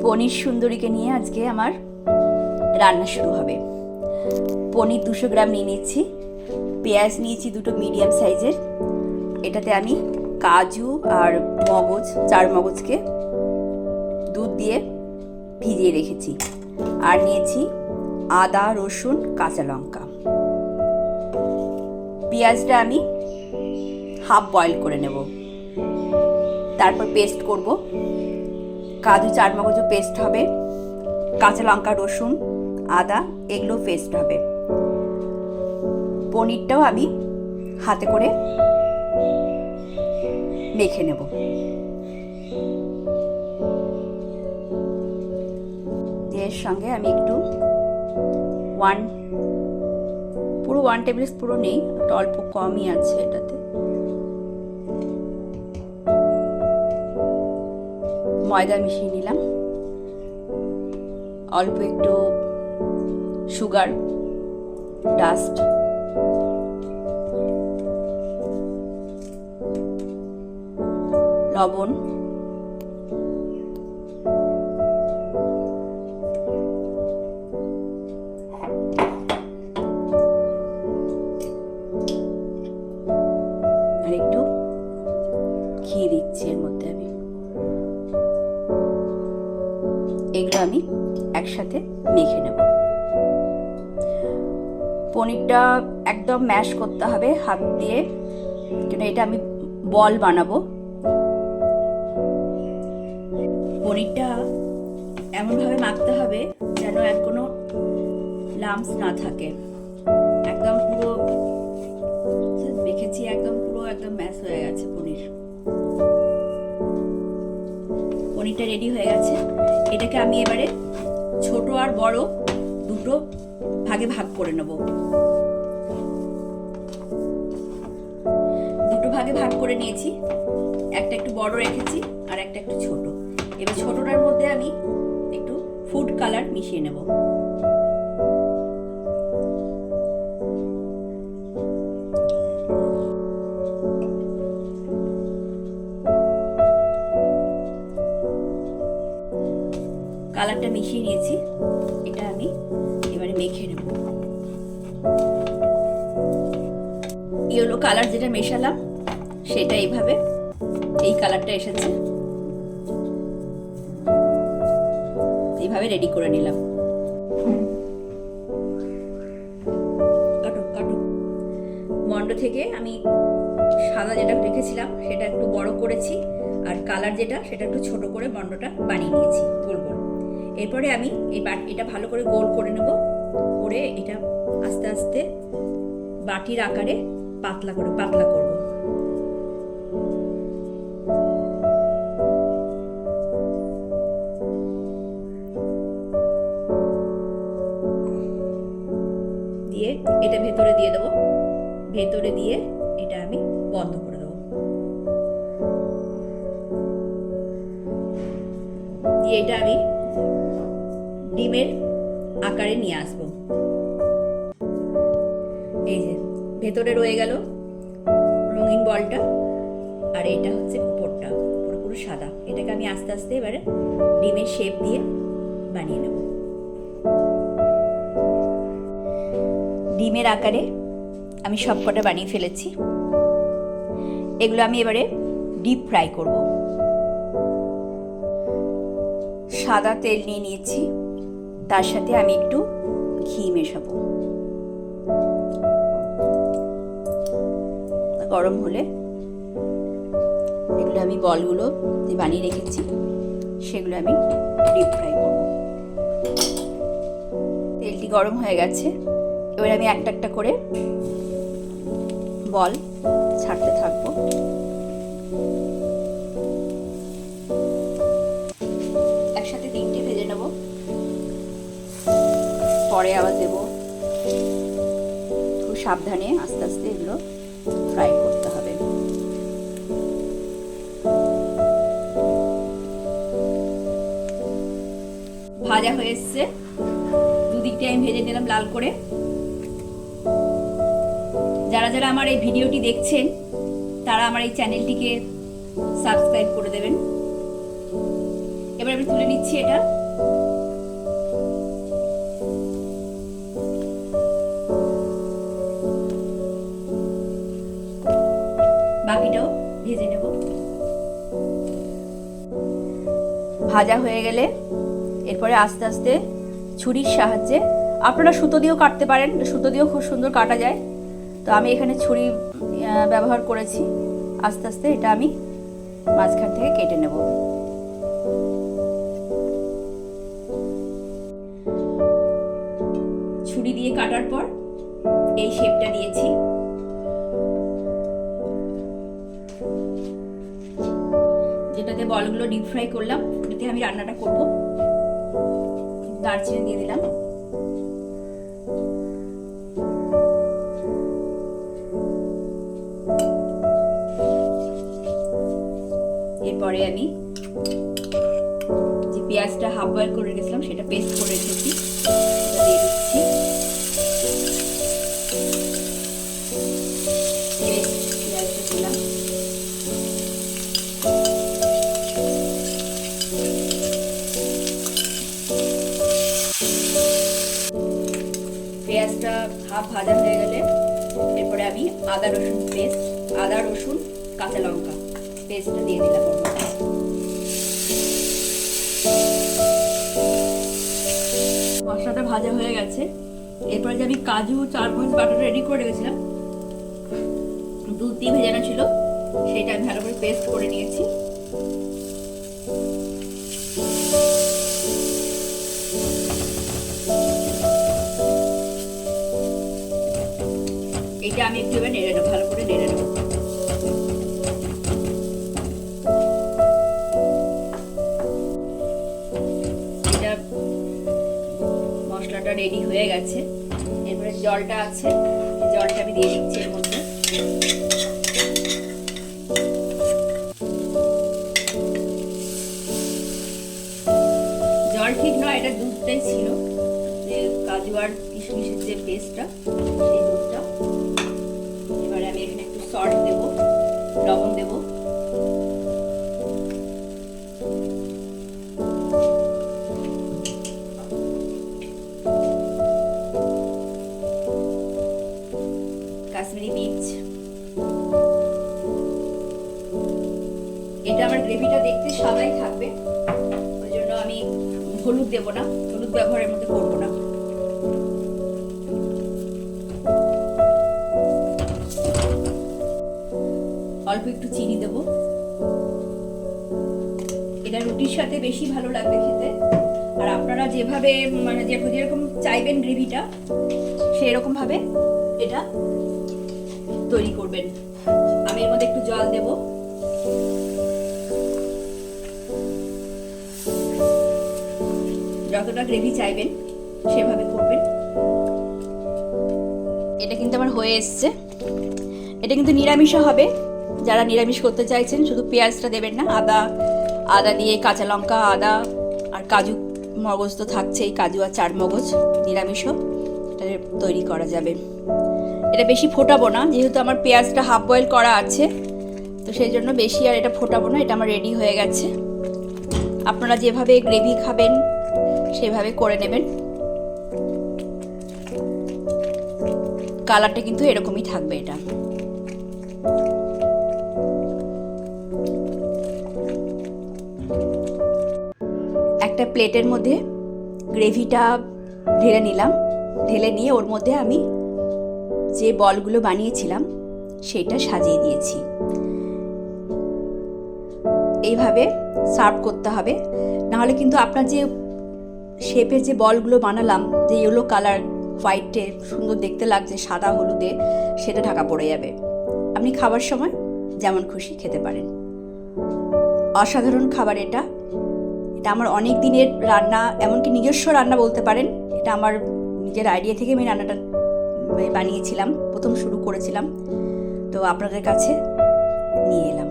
পনির সুন্দরীকে নিয়ে আজকে আমার রান্না শুরু হবে। পনির 200 গ্রাম নিয়ে নিচ্ছি, পেঁয়াজ নিয়েছি দুটো মিডিয়াম সাইজের, এটাতে আমি কাজু আর মগজ, 4 মগজকে দুধ দিয়ে ভিজিয়ে রেখেছি, আর নিয়েছি আদা, রসুন, কাঁচা লঙ্কা। পেঁয়াজটা আমি হাফ বয়েল করে নেব, তারপর পেস্ট করব। কাজু 4 মগজও পেস্ট হবে, কাঁচা লঙ্কা, রসুন, আদা এগুলো পেস্ট হবে। পনিরটাও আমি হাতে করে মেখে নেব। এর সঙ্গে আমি একটু 1 টেবিল স্পুন নেই, একটু অল্প কমই আছে এটাতে, ময়দা মিশিয়ে নিলাম, অল্প একটু সুগার ডাস্ট, লবণ, আর একটু ঘি দিচ্ছি এর মধ্যে। আমি এগুলো আমি একসাথে মেখে নেব। পনিরটা একদম ম্যাশ করতে হবে হাত দিয়ে, কারণ এটা আমি বল বানাবো। পনিরটা এমনভাবে মাখতে হবে যেন আর কোনো লাম্পস না থাকে। একদম পুরো মেখেছি, একদম ম্যাশ হয়ে গেছে পনিরটা রেডি হয়ে গেছে। এটাকে আমি এবারে ছোট আর বড় দুটো ভাগে ভাগ করে নেব। দুটো ভাগে ভাগ করে নিয়েছি, একটা একটু বড় রেখেছি আর একটা একটু ছোট। এবার ছোটটার মধ্যে আমি একটু ফুড কালার মিশিয়ে নেব। কালারটা মিশিয়ে নিয়েছি, এটা আমি এবারে মেখে নেব। ইয়েলো কালার যেটা মেশালাম সেটা এইভাবে এই কালারটা এসেছে, এইভাবে রেডি করে নিলাম। মন্ড থেকে আমি সাদা যেটা রেখেছিলাম সেটা একটু বড় করেছি, আর কালার যেটা সেটা একটু ছোট করে মন্ডটা বানিয়ে নিয়েছি গোল গোল। এরপরে আমি এটা ভালো করে গোল করে নেব, করে এটা আস্তে আস্তে বাটির আকারে পাতলা করব। দিয়ে এটা ভেতরে দিয়ে দেবো, ভেতরে দিয়ে এটা আমি বন্ধ করে দেবো। দিয়ে এটা আমি ডিমের আকারে নিয়ে আসবো। এই যে ভেতরে রয়ে গেল রঙিন বলটা, আর এটা হচ্ছে উপরটা পুরো সাদা। এটাকে আমি আস্তে আস্তে এবারে ডিমের শেপ দিয়ে বানিয়ে নেব। ডিমের আকারে আমি সবকটা বানিয়ে ফেলেছি। এগুলো আমি এবারে ডিপ ফ্রাই করব। সাদা তেল নিয়ে নিয়েছি, তার সাথে আমি একটু ঘি মেশাবো। গরম হলে এগুলো আমি বলগুলো যে বানিয়ে রেখেছি সেগুলো আমি ডিপ ফ্রাই করব। তেলটি গরম হয়ে গেছে, এবার আমি একটা একটা করে বল ছাড়তে থাকবো। একসাথে 3টে ভেজে নেব, পরে আবার দেব। খুব সাবধানে আস্তে আস্তে এগুলো ফ্রাই করতে হবে। ভাজা হয়ে এসছে, দুদিকটা আমি ভেজে নিলাম লাল করে। যারা যারা আমার এই ভিডিওটি দেখছেন তারা আমার এই চ্যানেলটিকে সাবস্ক্রাইব করে দেবেন। এবার আমি তুলে নিচ্ছি এটা। বাকিটাও ভেজে নেব। ভাজা হয়ে গেলে এরপরে আস্তে আস্তে ছুরির সাহায্যে, আপনারা সুতো দিয়েও কাটতে পারেন, সুতো দিয়েও খুব সুন্দর কাটা যায়, তো আমি এখানে ছুরি ব্যবহার করেছি। আস্তে আস্তে এটা আমি মাঝখান থেকে কেটে নেব। ছুরি দিয়ে কাটার পর এই শেপটা দিয়েছি। যেটাতে বলগুলো ডিপ ফ্রাই করলাম ওটাতে আমি রান্নাটা করব। দারচিনি দিয়ে দিলাম, এরপরে আমি যে পেঁয়াজটা হাফ বয়েল করে রেখেছিলাম সেটা পেস্ট করে রেখেছি সেটা দিয়ে দিচ্ছি। পেঁয়াজটা দিলাম, পেঁয়াজটা হাফ ভাজা হয়ে গেলে এরপরে আমি আদা রসুন পেস্ট, আদা রসুন কাঁচা লঙ্কা পেস্টটা দিয়ে দিলাম। মশলাটা ভাজা হয়ে গেছে। এরপরে যে আমি কাজু চারমগজ বাটাটা রেডি করে রেখেছিলাম, দুধ দিয়ে ভেজানো ছিল, সেটা আমি ভালো করে পেস্ট করে নিয়েছি। এটা আমি একটু এবার নেড়ে নেবো, ভালো করে নেড়ে নেবো। এটা মশলাটা রেডি হয়ে গেছে। এরপরে জলটা আছে, জলটা আমি দিয়ে দিচ্ছি এর মধ্যে। জল ঠিক নয়, এটা দুধটাই ছিল, যে কাজু আর কিশমিশের যে পেস্টটা, সেই দুধটা। এবারে আমি এখানে একটু সল্ট দেব, লবণ দেব, কাশ্মীরি মির্চ। এটা আমার গ্রেভিটা দেখতে সাদাই থাকবে, ওই জন্য আমি হলুদ দেব না, হলুদ ব্যবহারের মধ্যে করব না। অল্প একটু চিনি দেব। এটা রুটির সাথে বেশি ভালো লাগবে খেতে। আর আপনারা যেভাবে মানে যেরকম চাইবেন গ্রেভিটা, সেই রকম ভাবে এটা তৈরি করবেন। আমি এর মধ্যে একটু জল দেব। যতটা গ্রেভি চাইবেন সেভাবে করবেন। এটা কিন্তু আমার হয়ে এসছে। এটা কিন্তু নিরামিষও হবে, যারা নিরামিষ করতে চাইছেন শুধু পেঁয়াজটা দেবেন না, আদা দিয়ে, কাঁচা লঙ্কা, আদা আর কাজু মগজ তো থাকছেই, কাজু আর চারমগজ, নিরামিষও এটা তৈরি করা যাবে। এটা বেশি ফোটাবো না, যেহেতু আমার পেঁয়াজটা হাফ বয়েল করা আছে, তো সেই জন্য বেশি আর এটা ফোটাবো না। এটা আমার রেডি হয়ে গেছে। আপনারা যেভাবে গ্রেভি খাবেন সেভাবে করে নেবেন। কালারটা কিন্তু এরকমই থাকবে। এটা একটা প্লেটের মধ্যে গ্রেভিটা ঢেলে নিলাম। ঢেলে নিয়ে ওর মধ্যে আমি যে বলগুলো বানিয়েছিলাম সেটা সাজিয়ে দিয়েছি। এইভাবে সার্ভ করতে হবে, নাহলে কিন্তু আপনার যে শেপের যে বলগুলো বানালাম, যে ইয়েলো কালার হোয়াইটে সুন্দর দেখতে লাগছে সাদা হলুদে, সেটা ঢাকা পড়ে যাবে। আপনি খাবার সময় যেমন খুশি খেতে পারেন। অসাধারণ খাবার এটা। এটা আমার অনেক দিনের রান্না, এমনকি নিজস্ব রান্না বলতে পারেন। এটা আমার নিজের আইডিয়া থেকে আমি রান্নাটা বানিয়েছিলাম, প্রথম শুরু করেছিলাম, তো আপনাদের কাছে নিয়ে এলাম।